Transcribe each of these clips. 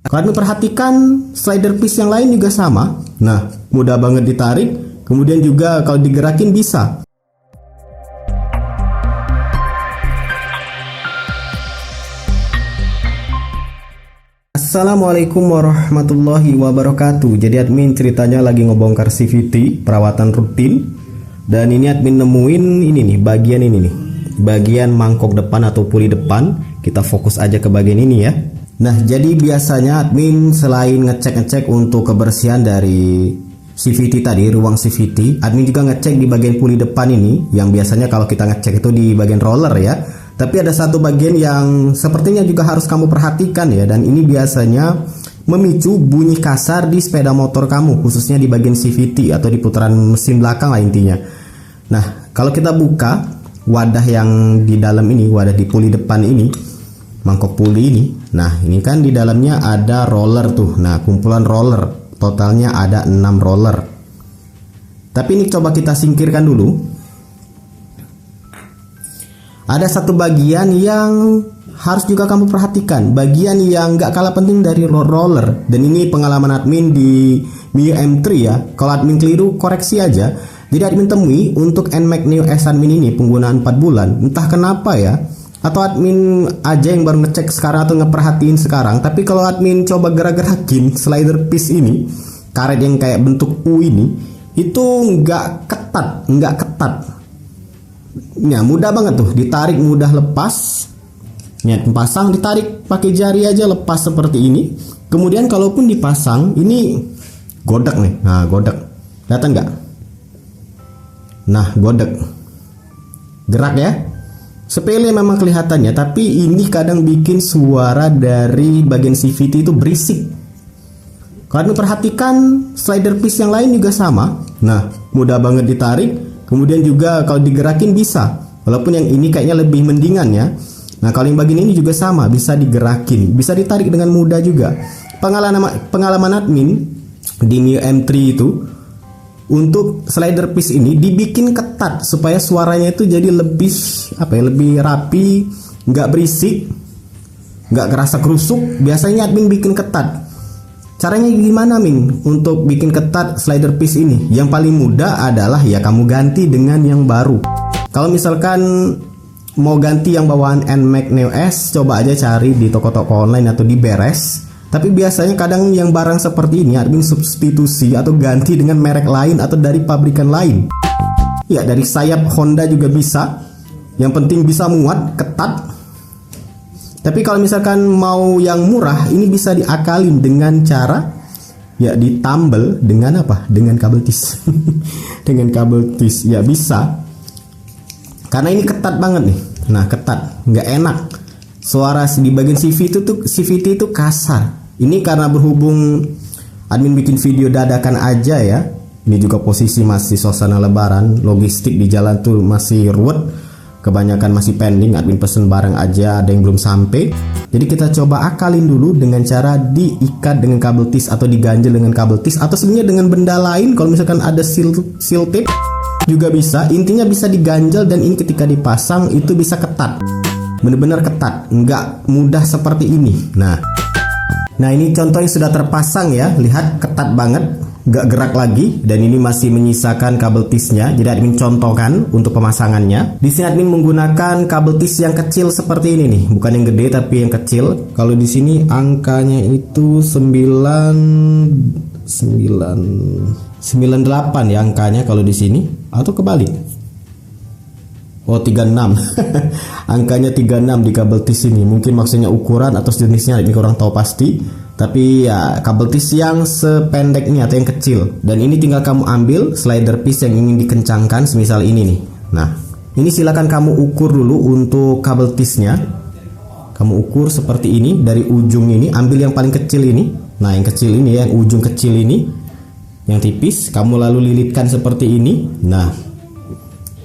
Kalau perhatikan slider piece yang lain juga sama. Nah, mudah banget ditarik. Kemudian juga kalau digerakin bisa. Assalamualaikum warahmatullahi wabarakatuh. Jadi admin ceritanya lagi ngebongkar CVT perawatan rutin. Dan ini admin nemuin ini nih, bagian ini nih. Bagian mangkok depan atau puli depan. Kita fokus aja ke bagian ini ya. Nah, jadi biasanya admin selain ngecek-ngecek untuk kebersihan dari CVT tadi, ruang CVT, admin juga ngecek di bagian puli depan ini, yang biasanya kalau kita ngecek itu di bagian roller ya. Tapi ada satu bagian yang sepertinya juga harus kamu perhatikan ya, dan ini biasanya memicu bunyi kasar di sepeda motor kamu, khususnya di bagian CVT atau di putaran mesin belakang lah intinya. Nah, kalau kita buka wadah yang di dalam ini, wadah di puli depan ini, mangkok puli ini. Nah, ini kan di dalamnya ada roller tuh. Nah, kumpulan roller. Totalnya ada 6 roller. Tapi ini coba kita singkirkan dulu. Ada satu bagian yang harus juga kamu perhatikan. Bagian yang gak kalah penting dari roller. Dan ini pengalaman admin di Mio M3 ya. Kalau admin keliru, koreksi aja. Jadi admin temui untuk NMAX Neo S admin ini penggunaan 4 bulan. Entah kenapa ya. Atau admin aja yang baru ngecek sekarang atau ngeperhatiin sekarang. Tapi kalau admin coba gerak-gerakin slider piece ini, karet yang kayak bentuk U ini, itu nggak ketat. Ya mudah banget tuh, ditarik mudah lepas. Ya, pasang ditarik pakai jari aja lepas seperti ini. Kemudian kalaupun dipasang, ini godek nih. Nah godek, kelihatan nggak? Nah godek, gerak ya. Sepele memang kelihatannya, tapi ini kadang bikin suara dari bagian CVT itu berisik. Kalau perhatikan slider piece yang lain juga sama. Nah, mudah banget ditarik. Kemudian juga kalau digerakin bisa. Walaupun yang ini kayaknya lebih mendingan ya. Nah, kalau yang bagian ini juga sama, bisa digerakin, bisa ditarik dengan mudah juga. Pengalaman admin di Mio M3 itu, untuk slider piece ini dibikin ketat supaya suaranya itu jadi lebih lebih rapi, nggak berisik, nggak kerasa kerusuk. Biasanya admin bikin ketat. Caranya gimana Min untuk bikin ketat slider piece ini? Yang paling mudah adalah ya kamu ganti dengan yang baru. Kalau misalkan mau ganti yang bawaan NMAX Neo S, coba aja cari di toko-toko online atau di Beres. Tapi biasanya kadang yang barang seperti ini admin substitusi atau ganti dengan merek lain atau dari pabrikan lain. Ya, dari sayap Honda juga bisa. Yang penting bisa muat, ketat. Tapi kalau misalkan mau yang murah, ini bisa diakalin dengan cara ya ditambal dengan apa? Dengan kabel tis. Dengan kabel tis ya bisa. Karena ini ketat banget nih. Nah, ketat, nggak enak. Suara di bagian CVT itu kasar. Ini karena berhubung admin bikin video dadakan aja ya. Ini juga posisi masih suasana lebaran, logistik di jalan tuh masih ruwet. Kebanyakan masih pending, admin pesen barang aja, ada yang belum sampai. Jadi kita coba akalin dulu dengan cara diikat dengan kabel tis atau diganjel dengan kabel tis, atau sebenarnya dengan benda lain. Kalau misalkan ada seal tape juga bisa. Intinya bisa diganjel, dan ini ketika dipasang itu bisa ketat. Bener-bener ketat, nggak mudah seperti ini. Nah ini contoh yang sudah terpasang ya. Lihat ketat banget, nggak gerak lagi. Dan ini masih menyisakan kabel tisnya. Jadi admin contohkan untuk pemasangannya. Di sini admin menggunakan kabel tis yang kecil seperti ini nih, bukan yang gede tapi yang kecil. Kalau di sini angkanya itu 98 ya angkanya kalau di sini, atau kebalik. Oh 36. Angkanya 36 di kabel tis ini. Mungkin maksudnya ukuran atau jenisnya, ini kurang tahu pasti. Tapi ya kabel tis yang sependek ini atau yang kecil. Dan ini tinggal kamu ambil slider piece yang ingin dikencangkan, semisal ini nih. Nah ini silakan kamu ukur dulu untuk kabel tisnya. Kamu ukur seperti ini. Dari ujung ini ambil yang paling kecil ini. Nah yang kecil ini ya, yang ujung kecil ini, yang tipis. Kamu lalu lilitkan seperti ini. Nah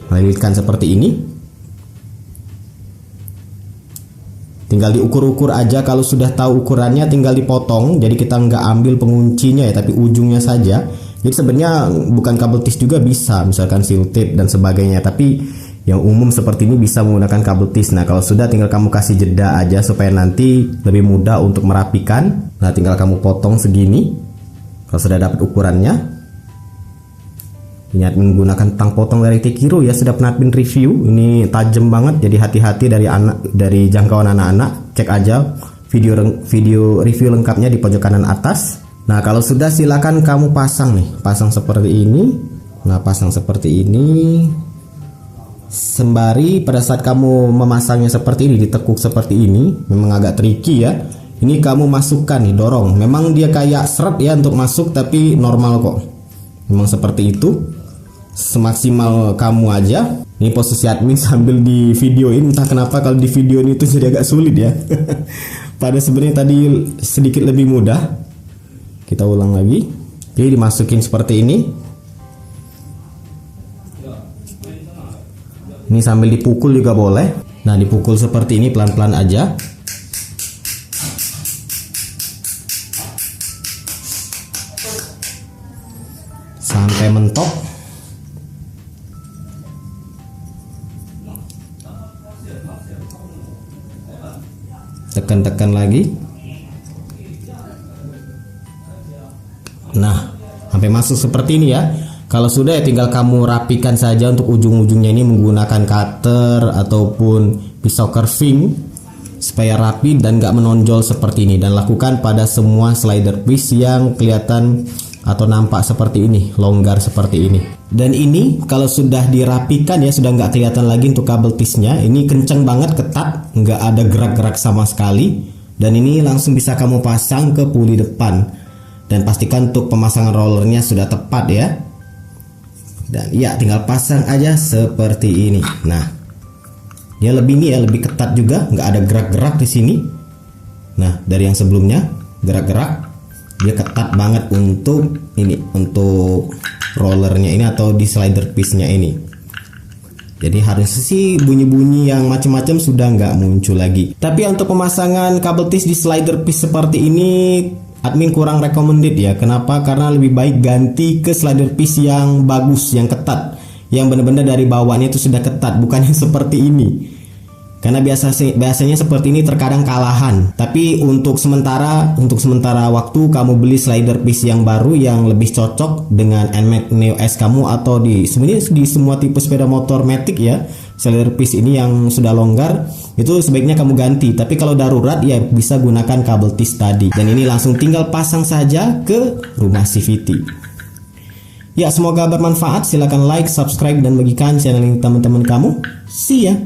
lilitkan seperti ini. Tinggal diukur-ukur aja. Kalau sudah tahu ukurannya tinggal dipotong. Jadi kita nggak ambil penguncinya ya, tapi ujungnya saja. Jadi sebenarnya bukan kabel tis juga bisa, misalkan seal tape dan sebagainya. Tapi yang umum seperti ini bisa menggunakan kabel tis. Nah kalau sudah, tinggal kamu kasih jeda aja supaya nanti lebih mudah untuk merapikan. Nah tinggal kamu potong segini kalau sudah dapat ukurannya. Ini admin menggunakan tang potong dari Tekiro ya, sudah pernah admin review. Ini tajam banget, jadi hati-hati dari jangkauan anak-anak. Cek aja video review lengkapnya di pojok kanan atas. Nah kalau sudah, silakan kamu pasang nih, pasang seperti ini. Nah pasang seperti ini. Sembari pada saat kamu memasangnya seperti ini, ditekuk seperti ini, memang agak tricky ya. Ini kamu masukkan nih, dorong. Memang dia kayak seret ya untuk masuk, tapi normal kok. Memang seperti itu. Semaksimal kamu aja. Ini posisi admin sambil di videoin. Entah kenapa kalau di video ini tuh jadi agak sulit ya. Pada sebenarnya tadi sedikit lebih mudah. Kita ulang lagi. Oke, dimasukin seperti ini. Ini sambil dipukul juga boleh. Nah dipukul seperti ini pelan-pelan aja. Sampai mentok. Tekan-tekan lagi. Nah sampai masuk seperti ini ya. Kalau sudah ya tinggal kamu rapikan saja untuk ujung-ujungnya ini menggunakan cutter ataupun pisau curving supaya rapi dan gak menonjol seperti ini. Dan lakukan pada semua slider piece yang kelihatan atau nampak seperti ini, longgar seperti ini. Dan ini kalau sudah dirapikan ya, sudah nggak kelihatan lagi untuk kabel piece-nya. Ini kenceng banget, ketat, nggak ada gerak-gerak sama sekali. Dan ini langsung bisa kamu pasang ke puli depan. Dan pastikan untuk pemasangan rollernya sudah tepat ya. Dan ya tinggal pasang aja seperti ini. Nah, dia lebih ketat juga, nggak ada gerak-gerak di sini. Nah, dari yang sebelumnya gerak-gerak, dia ketat banget untuk ini, untuk rollernya ini atau di slider piece-nya ini. Jadi harusnya sih bunyi-bunyi yang macam-macam sudah nggak muncul lagi. Tapi untuk pemasangan kabel tis di slider piece seperti ini, admin kurang recommended ya. Kenapa? Karena lebih baik ganti ke slider piece yang bagus, yang ketat, yang benar-benar dari bawahnya itu sudah ketat, bukan yang seperti ini. Karena biasanya seperti ini terkadang kalahan. Tapi untuk sementara waktu kamu beli slider piece yang baru yang lebih cocok dengan NMAX Neo S kamu, atau sebenarnya di semua tipe sepeda motor Matic ya, slider piece ini yang sudah longgar itu sebaiknya kamu ganti. Tapi kalau darurat ya bisa gunakan kabel tis tadi. Dan ini langsung tinggal pasang saja ke rumah CVT. Ya, semoga bermanfaat. Silahkan like, subscribe, dan bagikan channel ini teman-teman kamu. See ya.